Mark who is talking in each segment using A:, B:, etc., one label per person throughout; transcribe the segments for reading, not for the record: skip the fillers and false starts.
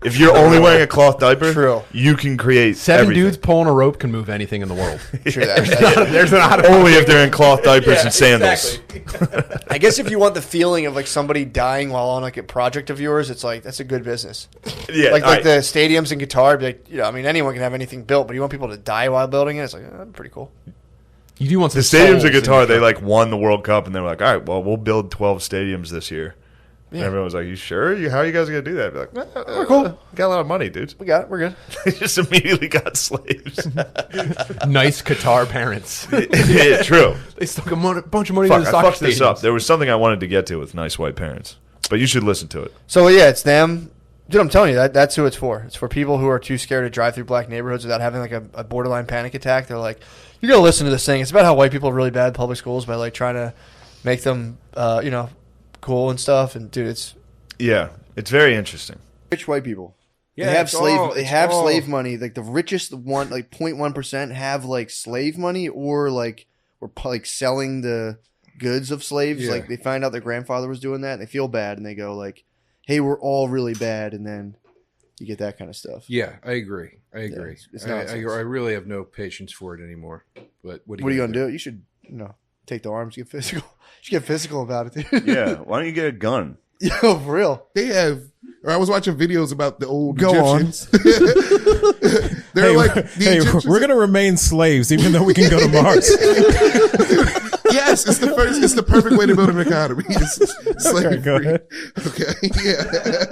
A: If you're only wearing a cloth diaper,
B: True.
A: you can create
C: Seven
A: everything.
C: dudes pulling a rope can move anything in the world.
B: True, there's not
A: Only if they're in cloth diapers and sandals.
B: Exactly. I guess if you want the feeling of like somebody dying while on like a project of yours, it's like that's a good business.
A: Yeah,
B: like the stadiums and guitar, like I mean, anyone can have anything built, but you want people to die while building it. It's like that'd be pretty cool.
C: You do want some
A: the stadiums of
C: souls
A: guitar.
C: in
A: They like won the World Cup, and they were like, all right, well, we'll build 12 stadiums this year. And everyone was like, you sure? How are you guys going to do that? Like, we're cool. We got a lot of money, dude.
B: We got it. We're good.
A: They just immediately got slaves.
C: nice Qatar parents.
A: Yeah, true.
C: They stuck a bunch of money
A: Fuck,
C: into the
A: I
C: soccer
A: fucked this
C: stadiums.
A: up. There was something I wanted to get to with nice white parents, but you should listen to it.
B: So yeah, it's them. Dude, I'm telling you, that's who it's for. It's for people who are too scared to drive through black neighborhoods without having like a borderline panic attack. They're like, you're going to listen to this thing. It's about how white people are really bad in public schools by like trying to make them, cool and stuff. And dude, it's
A: very interesting.
D: Rich white people.
E: Yeah,
D: they have slave
E: all-
D: money. Like the richest one, like 0.1% have like slave money or selling the goods of slaves.
E: Yeah.
D: Like they find out their grandfather was doing that and they feel bad and they go like, hey, we're all really bad. And then you get that kind of stuff.
E: Yeah, I agree.
D: it's
E: I
D: nonsense.
E: really have no patience for it anymore. But what
D: What are you going to do? You should, take the arms, get physical. You should get physical about it, dude.
A: Yeah, why don't you get a gun?
D: Yo, for real.
F: They have. Or I was watching videos about the old
D: Go
F: Egyptians. They're
G: Hey,
F: like the
G: hey,
F: Egyptians.
G: we're gonna remain slaves even though we can go to Mars.
F: Yes, it's the perfect way to build an economy. It's slavery.
G: Go ahead.
F: Okay, yeah.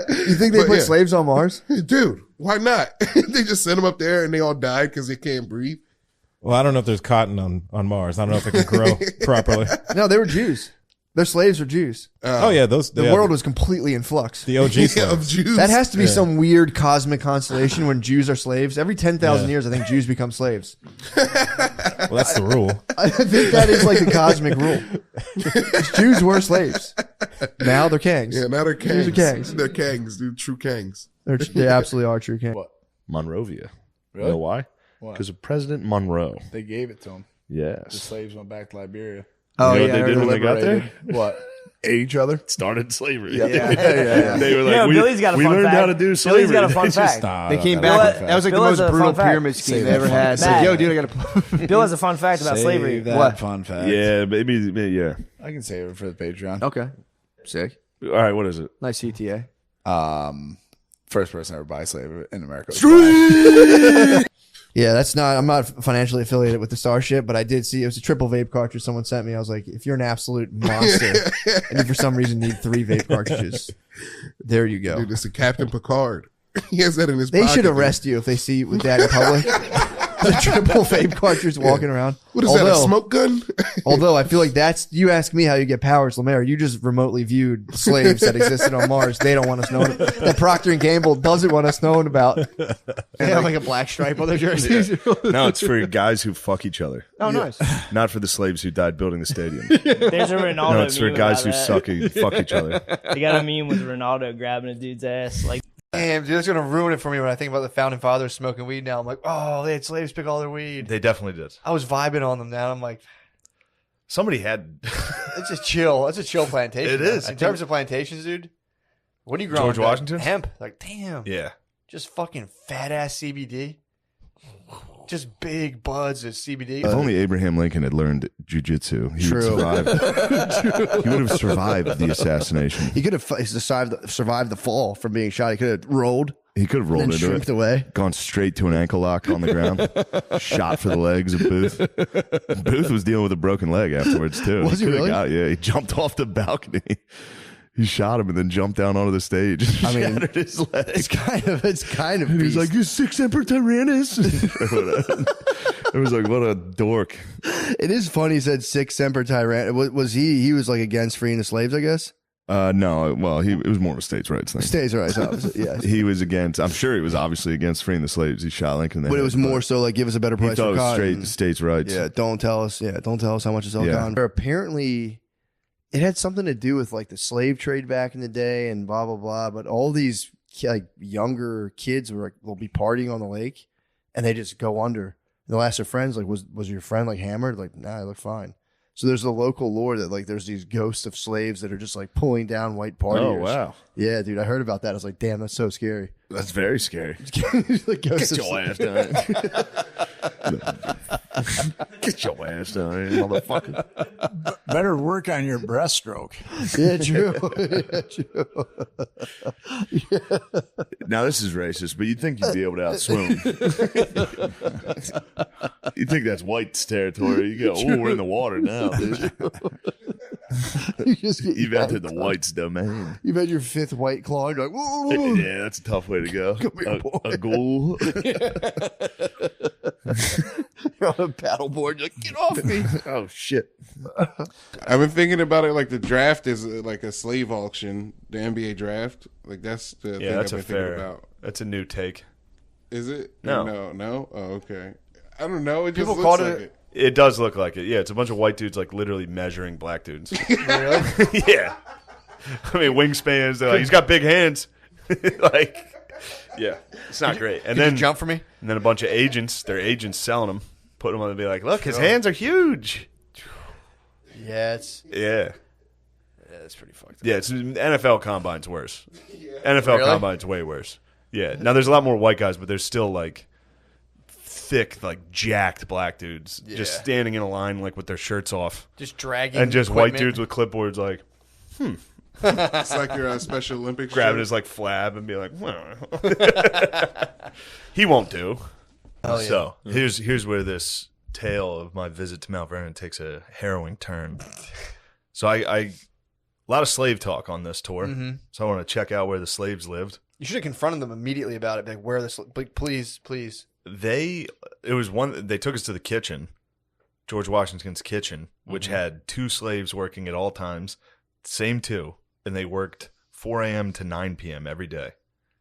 D: You think they
F: But
D: put
F: yeah.
D: slaves on Mars?
F: Dude, why not? They just sent them up there and they all died because they can't breathe.
G: Well, I don't know if there's cotton on Mars. I don't know if it can grow properly.
D: No, they were Jews. Their slaves were Jews.
G: Oh yeah, those
D: The world was completely in flux.
G: the OG
F: Yeah,
G: slaves.
F: of Jews.
D: That has to be some weird cosmic constellation when Jews are slaves. Every 10,000 years, I think Jews become slaves.
G: Well, that's the rule.
D: I think that is like the cosmic rule. Jews were slaves. Now they're kings.
F: Yeah, now they're
D: Jews
F: kangs.
D: are kings.
F: They're kangs, dude. True kangs.
D: They absolutely are true kings.
A: Monrovia.
E: Really?
A: You know why?
E: Why?
A: Because of President Monroe.
E: They gave it to them. The
A: Yes.
E: slaves went back to Liberia.
D: Oh,
A: You know
D: yeah.
A: what they did when they got there?
E: Liberated. What? Ate each other?
A: Started slavery.
E: Yeah.
A: They were like,
H: Yeah, Billy's got a
A: we
H: fun
A: learned
H: fact.
A: how to do slavery.
H: Billy's got a fun
A: They just-
H: fact.
D: They came
H: Bill-
D: back. That was like
H: Bill
D: the
H: has
D: most
H: a
D: brutal
H: fun fact.
D: pyramid scheme
E: Save
D: they
E: that
D: ever
E: fun
D: had. It's like,
H: fact.
D: yo, dude, I gotta.
H: Bill has a fun fact about slavery.
E: That
D: What?
E: fun fact.
A: Yeah, maybe, yeah.
E: I can save it for the Patreon.
D: Okay. Sick.
A: All right, what is it?
D: Nice CTA.
E: First person ever buy a slave in America.
D: Yeah, I'm not financially affiliated with the Starship, but I did see it was a triple vape cartridge someone sent me. I was like, if you're an absolute monster and you for some reason need 3 vape cartridges, there you go.
F: Dude, it's a Captain Picard. He has that in his
D: They
F: pocket.
D: should arrest you if they see you with that in public. The triple vape cartridge walking around.
F: What is that, a smoke gun?
D: Although I feel like you ask me how you get powers, Lemaire, you just remotely viewed slaves that existed on Mars. They don't want us knowing that Procter & Gamble doesn't want us knowing about. They have like a black stripe on their jerseys.
A: No, it's for guys who fuck each other.
D: Oh, nice.
A: Not for the slaves who died building the stadium.
H: There's a Ronaldo
A: No, it's for
H: meme
A: guys who
H: about that.
A: fuck each other.
H: They got a meme with Ronaldo grabbing a dude's ass. Like,
B: Damn, dude, that's gonna ruin it for me when I think about the founding fathers smoking weed. Now I'm like, oh, they had slaves pick all their weed.
A: They definitely did.
B: I was vibing on them. Now I'm like,
A: Somebody had
B: it's a chill. That's a chill plantation.
A: It is.
B: In terms of plantations, dude. What are you growing?
A: George Washington?
B: Hemp. Like, damn.
A: Yeah.
B: Just fucking fat ass CBD. Just big buds of CBD.
A: If only Abraham Lincoln had learned jujitsu, he would survive. He would have survived the assassination.
D: He could have survived the fall from being shot. He could have rolled
A: He could have
D: and
A: rolled
D: then
A: into
D: shrinked
A: it,
D: away.
A: gone straight to an ankle lock on the ground, shot for the legs of Booth. Booth was dealing with a broken leg afterwards too.
D: Was he
A: coulda
D: really?
A: Yeah, he jumped off the balcony. He shot him and then jumped down onto the stage. And
D: I mean,
A: shattered his leg.
D: It's kind of.
A: And he's
D: beast.
A: like, "You sick Emperor Tyrannus." It was like, what a dork.
D: It is funny. He said six Semper Tyrannis. Was he? He was like against freeing the slaves, I guess.
A: No, well, it was more of a states' rights thing.
D: States rights, obviously. Yeah.
A: He was against. I'm sure he was obviously against freeing the slaves. He shot Lincoln.
D: But it was more so like give us a better
A: He
D: price
A: thought
D: for
A: it was
D: cotton.
A: straight states' rights.
D: Yeah, don't tell us how much to sell
A: Yeah.
D: cotton. Apparently, it had something to do with like the slave trade back in the day and blah blah blah. But all these like younger kids will be partying on the lake, and they just go under. They'll ask their friends like, "Was your friend like hammered?" Like, "Nah, I look fine." So there's a local lore that like there's these ghosts of slaves that are just like pulling down white partiers.
A: Oh, wow.
D: Yeah, dude, I heard about that. I was like, damn, that's so scary.
A: That's very scary.
D: Like ghosts
A: Get
D: of
A: your ass
D: slaves.
A: down. Get your ass down, motherfucker.
I: Better work on your breaststroke.
D: Yeah, true. Yeah, true.
A: Now, this is racist, but you'd think you'd be able to outswim. You think that's white's territory. You go, oh, we're in the water now, dude. You've entered the white's domain.
D: You've had your 5th white claw. And you're like, whoa, whoa, whoa.
A: Yeah, that's a tough way to go. A ghoul.
D: You're on a paddleboard. You're like, get off me.
A: Oh, shit.
F: I've been thinking about it like the draft is like a slave auction, the NBA draft. Like that's the thing
A: That's
F: I've
A: a
F: been thinking
A: fair.
F: about.
A: That's a new take.
F: Is it?
A: No.
F: No. Oh, okay. I don't know. It just
B: People
F: looks
B: called
F: like
B: it-
F: it.
A: It does look like it. Yeah, it's a bunch of white dudes like literally measuring black dudes.
B: Really?
A: Yeah. I mean, wingspans. They're like, he's got big hands. Like, yeah, it's not great. And
B: Could
A: then
B: you jump for me?
A: And then a bunch of agents. Their agents selling them, putting them on and be like, look, his hands are huge.
B: Yeah, it's
A: Yeah.
B: that's pretty fucked up.
A: Yeah, it's NFL Combine's worse. NFL
B: Really?
A: Combine's way worse. Yeah. Now there's a lot more white guys, but there's still like thick, like jacked black dudes just
B: Yeah.
A: standing in a line like with their shirts off,
B: Just dragging
A: and just white
B: equipment.
A: dudes with clipboards like
F: It's like your Special Olympics.
A: grabbing
F: shirt.
A: his like flab and be like, well. He won't do.
B: Oh, yeah.
A: So here's where this tale of my visit to Mount Vernon takes a harrowing turn. So I a lot of slave talk on this tour.
B: Mm-hmm.
A: So I want to check out where the slaves lived.
B: You should have confronted them immediately about it. Like, where this? Like, please.
A: They took us to the kitchen, George Washington's kitchen, which had 2 slaves working at all times, same 2, and they worked 4 a.m. to 9 p.m. every day,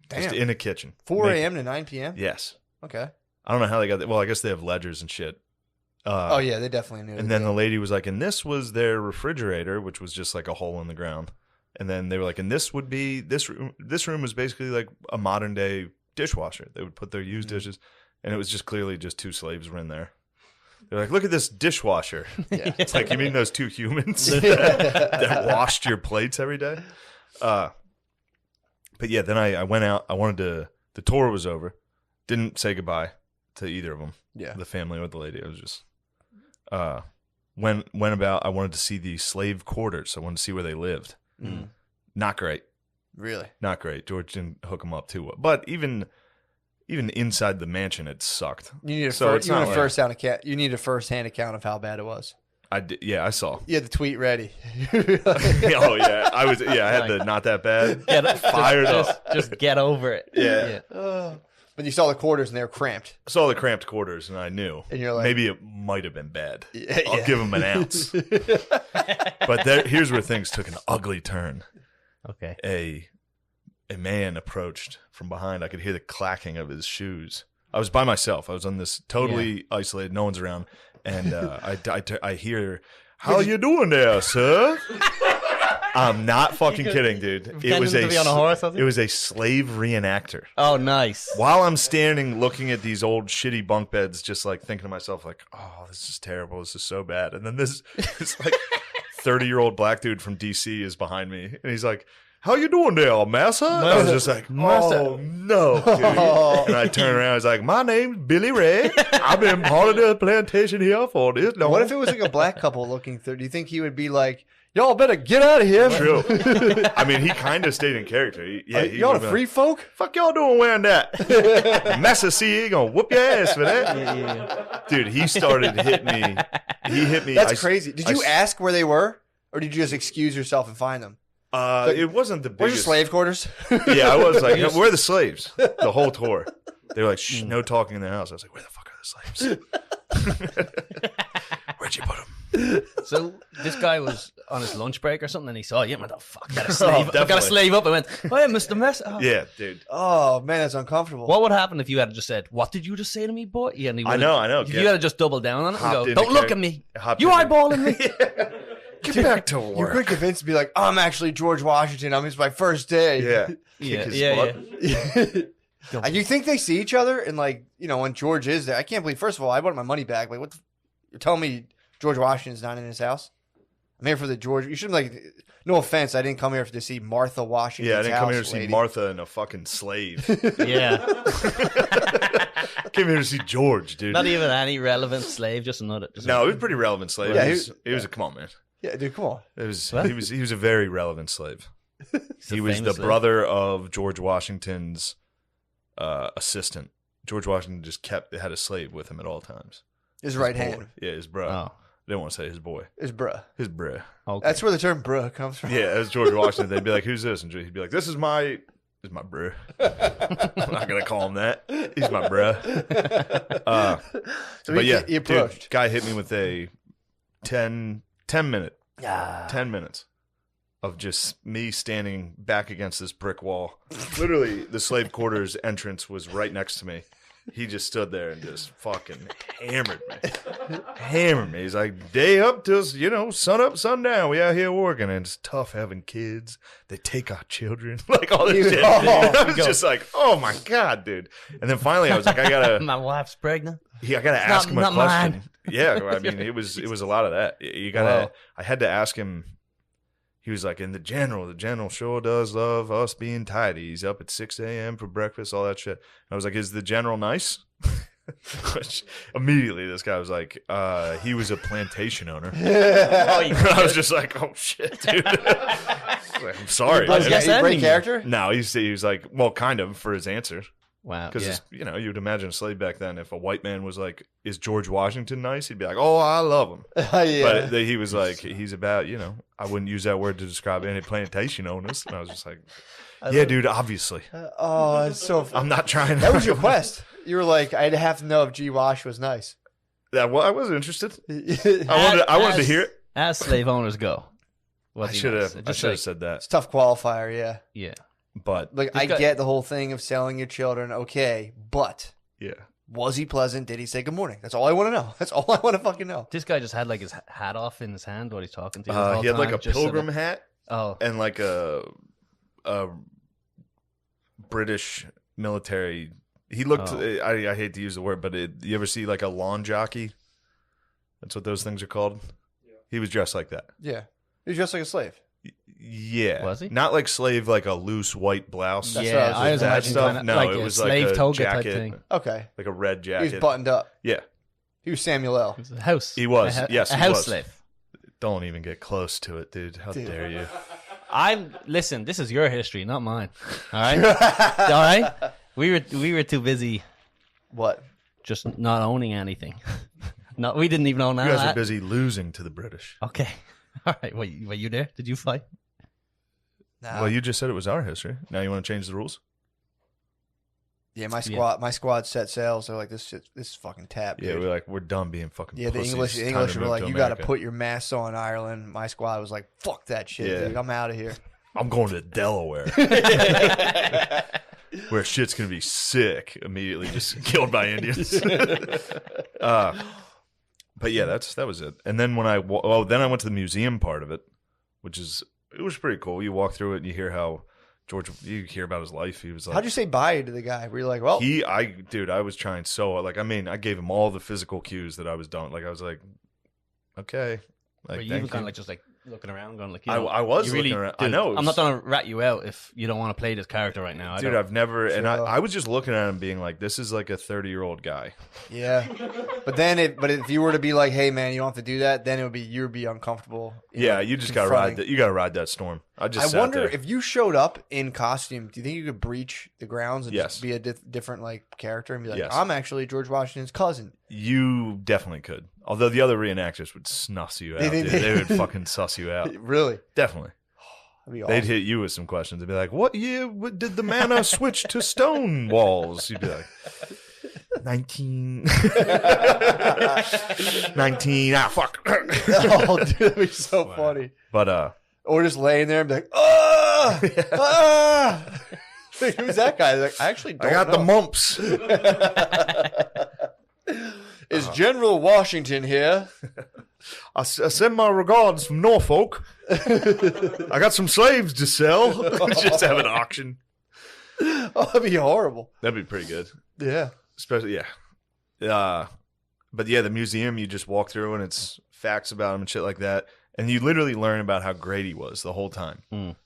A: just
B: Damn.
A: in a kitchen.
B: 4 a.m. to 9 p.m.
A: Yes.
B: Okay.
A: I don't know how they got that. Well, I guess they have ledgers and shit.
B: Oh yeah, they definitely knew.
A: And then the lady was like, and this was their refrigerator, which was just like a hole in the ground. And then they were like, and this would be this room was basically like a modern day dishwasher. They would put their used dishes, and it was just clearly just 2 slaves were in there. They're like, look at this dishwasher.
B: Yeah.
A: It's like, you mean those 2 humans that washed your plates every day? But yeah, then I went out. The tour was over. Didn't say goodbye to either of them.
B: Yeah.
A: The family or the lady. I was just went about. I wanted to see the slave quarters. I wanted to see where they lived.
B: Mm.
A: Not great.
B: Really?
A: Not great. George didn't hook them up too well. But even inside the mansion, it sucked.
B: You need a
A: So it's not like-
B: You need a first-hand account of how bad it was.
A: I did, yeah, I saw.
B: You had the tweet ready.
A: Oh yeah, I had the not that bad. Fired up.
H: Just get over it.
A: Yeah.
B: But you saw the quarters and they were cramped.
A: I saw the cramped quarters, and I knew.
B: And you're like-
A: maybe it might have been bad.
B: Yeah,
A: I'll
B: yeah.
A: give him an ounce. But here's where things took an ugly turn.
H: Okay.
A: A man approached from behind. I could hear the clacking of his shoes. I was by myself. I was on this totally isolated. No one's around, and I hear, "How you doing there, sir?" I'm not fucking kidding, dude. It was
H: to be on a horse, was it?
A: It was a slave reenactor.
H: Oh, nice.
A: While I'm standing looking at these old shitty bunk beds, just like thinking to myself, like, "Oh, this is terrible. This is so bad." And then this like 30-year-old black dude from DC is behind me, and he's like, "How you doing there, massa?" And I was just like, "Oh no, dude!" And I turn around, he's like, "My name's Billy Ray. I've been part of the plantation here for this long."
B: What if it was like a black couple looking through? Do you think he would be like, "Y'all better get out of here"?
A: True. I mean, he kind of stayed in character. He
B: Y'all
A: would've
B: the
A: been
B: free
A: like,
B: folk?
A: "Fuck y'all doing wearing that?" Massa C gonna whoop your ass for that.
H: Yeah.
A: Dude, he started hitting me. He hit me.
B: That's crazy. Did you ask where they were? Or did you just excuse yourself and find them?
A: It wasn't the
B: Where's your
A: biggest.
B: slave quarters?
A: Yeah, I was like, "Where are the slaves?" The whole tour. They were like, "Shh, no talking in the house." I was like, "Where the fuck are the slaves?" Where'd you put them?
H: So this guy was on his lunch break or something, and he saw you. And went, "Oh fuck, got a slave! I got a
A: definitely.
H: slave up." I went, "Oh yeah, Mr. Mess." Oh.
A: Yeah, dude.
B: Oh, man, that's uncomfortable.
H: What would happen if you had just said, "What did you just say to me, boy?" Yeah, and he
A: I know.
H: If you had just doubled down on it and
A: Hopped
H: go,
A: into
H: "Don't look
A: character.
H: at me.
A: Hopped
H: You
A: into-
H: eyeballing me."
A: Get back to
B: You
A: work.
B: could convince to be like, "I'm actually George Washington. It's my first day."
A: Yeah.
H: Yeah,
A: Kick his
H: yeah,
A: butt.
B: And you think they see each other? And like, when George is there, I can't believe. First of all, I want my money back. Like, you're telling me George Washington's not in his house. I'm here for the George. You shouldn't like. No offense, I didn't come here to see Martha Washington's
A: Yeah, I didn't come here to
B: lady.
A: see Martha and a fucking slave.
H: Yeah.
A: Came here to see George, dude.
H: Not even any relevant slave, just another.
A: No, it was a pretty relevant slave.
B: Yeah,
A: He was a come on, man.
B: Yeah, dude, come on.
A: He was a very relevant slave. He was the
H: famous slave.
A: brother of George Washington's assistant. George Washington just had a slave with him at all times.
B: His right
A: boy.
B: hand.
A: Yeah, his bro.
H: Oh.
A: I didn't want to say his boy.
B: His bruh.
A: His bruh.
H: Okay.
B: That's where the term bruh comes from.
A: Yeah, as George Washington, they'd be like, "Who's this?" And he'd be like, "This is my bruh." I'm not gonna call him that. He's my bruh.
B: So
A: But
B: he
A: yeah,
B: approached.
A: dude, guy hit me with a 10 minutes of just me standing back against this brick wall. Literally, the slave quarters entrance was right next to me. He just stood there and just fucking hammered me. He's like, day up till, sun up, sundown. We out here working, and it's tough having kids. They take our children. Like all this shit. I was just like, oh my God, dude. And then finally I was like,
H: My wife's pregnant.
A: I gotta ask him a
H: not
A: question.
H: mine.
A: Yeah, I mean, it was a lot of that. I had to ask him. He was like, the general sure does love us being tidy. He's up at 6 a.m. for breakfast, all that shit. I was like, is the general nice? Which immediately this guy was like, he was a plantation owner. I was just like, oh shit, dude. Like, I'm sorry.
H: I was
B: Is he a great
H: ending.
B: character?
A: No, he was like, well, kind of for his answer.
H: Wow.
A: Because,
H: Yeah.
A: you'd imagine a slave back then, if a white man was like, is George Washington nice? He'd be like, oh, I love him.
B: Yeah.
A: But he was like, he's about, I wouldn't use that word to describe any plantation owners. And I was just like, yeah, dude, obviously.
B: Oh, it's so funny.
A: I'm not trying to.
B: That was your quest. You were like, I'd have to know if G. Wash was nice.
A: I wasn't interested. I wanted to hear it.
H: As slave owners go.
A: I should have said that.
B: It's a tough qualifier, yeah.
H: Yeah.
A: But,
B: Like, I get the whole thing of selling your children, okay, but
A: yeah.
B: was he pleasant? Did he say good morning? That's all I want to know. That's all I want to fucking know.
H: This guy just had like his hat off in his hand while he's talking to you.
A: He had like a pilgrim hat
H: Oh.
A: and like a British military. He looked, I hate to use the word, but you ever see like a lawn jockey? That's what those things are called. Yeah. He was dressed like that.
B: Yeah. He was just like a slave.
A: Yeah.
H: Was he?
A: Not like slave, like a loose white blouse.
B: That's
H: Yeah,
B: what
H: I was
A: that
H: imagining
A: stuff.
H: kinda
A: No,
H: like
A: it
H: a
A: was
H: slave
A: like a
H: toga type
A: jacket,
H: thing.
B: Okay.
A: like a red
B: He
A: jacket.
B: was buttoned up.
A: Yeah.
B: He was Samuel L.
H: It was a house.
A: He was. Yes,
H: a
A: he
H: house
A: was.
H: slave.
A: Don't even get close to it, dude. How dare you?
H: Listen, this is your history, not mine. All right? All right? We were too busy
B: What?
H: just not owning anything. No, we didn't even own
A: You
H: that.
A: guys are busy losing to the British.
H: Okay. All right. Were you there? Did you fight?
B: Nah.
A: Well, you just said it was our history. Now you want to change the rules?
B: Yeah, my squad set sails. They're like, this is fucking tap.
A: Yeah,
B: dude.
A: we're done being fucking
B: Yeah, the
A: pussies.
B: English
A: It's time to
B: were
A: move
B: like,
A: to
B: you got to
A: America.
B: put your masks on, Ireland. My squad was like, fuck that shit,
A: Yeah.
B: dude. I'm out of here.
A: I'm going to Delaware. Where shit's going to be sick immediately, just killed by Indians. But yeah, that was it. And then when then I went to the museum part of it, it was pretty cool. You walk through it and you hear how you hear about his life. He was like,
B: How'd you say bye to the guy? Were you like, well,
A: I was trying so, like, I gave him all the physical cues that I was done. Like, I was like, okay. Like,
H: Were you
A: thank
H: even kind
A: you.
H: of like just like looking around, going like,
A: I was
H: you really,
A: looking around.
H: dude,
A: I know. it
H: I'm
A: was-
H: not gonna rat you out if you don't want to play this character right now.
A: Dude, I've never, and
B: Sure.
A: I was just looking at him being like, this is like a 30-year-old guy.
B: yeah. But then if you were to be like, hey man, you don't have to do that, then you'd be uncomfortable.
A: Yeah, you just gotta ride that. You gotta ride that storm. I
B: I wonder if you showed up in costume, do you think you could breach the grounds and
A: Yes.
B: just be a different like character and be like,
A: Yes.
B: I'm actually George Washington's cousin?
A: You definitely could. Although the other reenactors would snuff you out. Dude. They would fucking suss you out.
B: Really?
A: Definitely.
B: That'd be
A: They'd
B: awesome.
A: hit you with some questions. They'd be like, what year did the manor switch to stone walls? You'd be like, 19. 19. Ah, fuck.
B: Oh, dude, that'd be so funny.
A: But,
B: Or just laying there and be like, ah, ah. Like, who's that guy? Like, I actually don't
A: I got
B: know.
A: the mumps.
B: Is General Washington here?
A: I send my regards from Norfolk. I got some slaves to sell. Just have an auction.
B: Oh, that'd be horrible.
A: That'd be pretty good.
B: Yeah.
A: Especially, yeah. But yeah, the museum, you just walk through and it's facts about him and shit like that. And you literally learn about how great he was the whole time.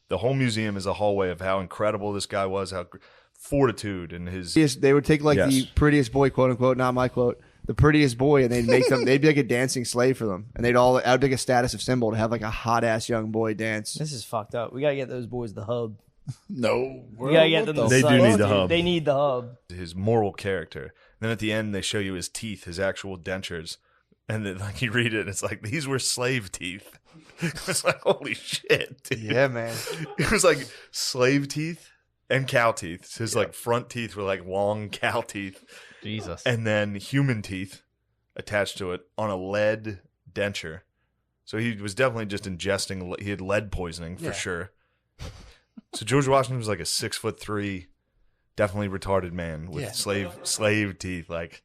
A: The whole museum is a hallway of how incredible this guy was, how fortitude and his...
D: They would take like the prettiest boy, quote unquote, not my quote, the prettiest boy, and they'd make them, they'd be like a dancing slave for them. And that would be like a status of symbol to have like a hot ass young boy dance.
J: This is fucked up. We gotta get those boys the hub.
E: No.
J: We gotta get them the
A: They do
J: subs,
A: need the
J: dude.
A: hub.
J: They need the hub.
A: His moral character. Then at the end, they show you his teeth, his actual dentures. And then, like, you read it, and it's like, these were slave teeth. It's like, holy shit, dude.
B: Yeah, man.
A: It was like slave teeth and cow teeth. His, like, front teeth were like long cow teeth.
H: Jesus.
A: And then human teeth attached to it on a lead denture. So he was definitely just ingesting, he had lead poisoning for sure. So George Washington was like a 6'3", definitely retarded man with slave teeth. Like,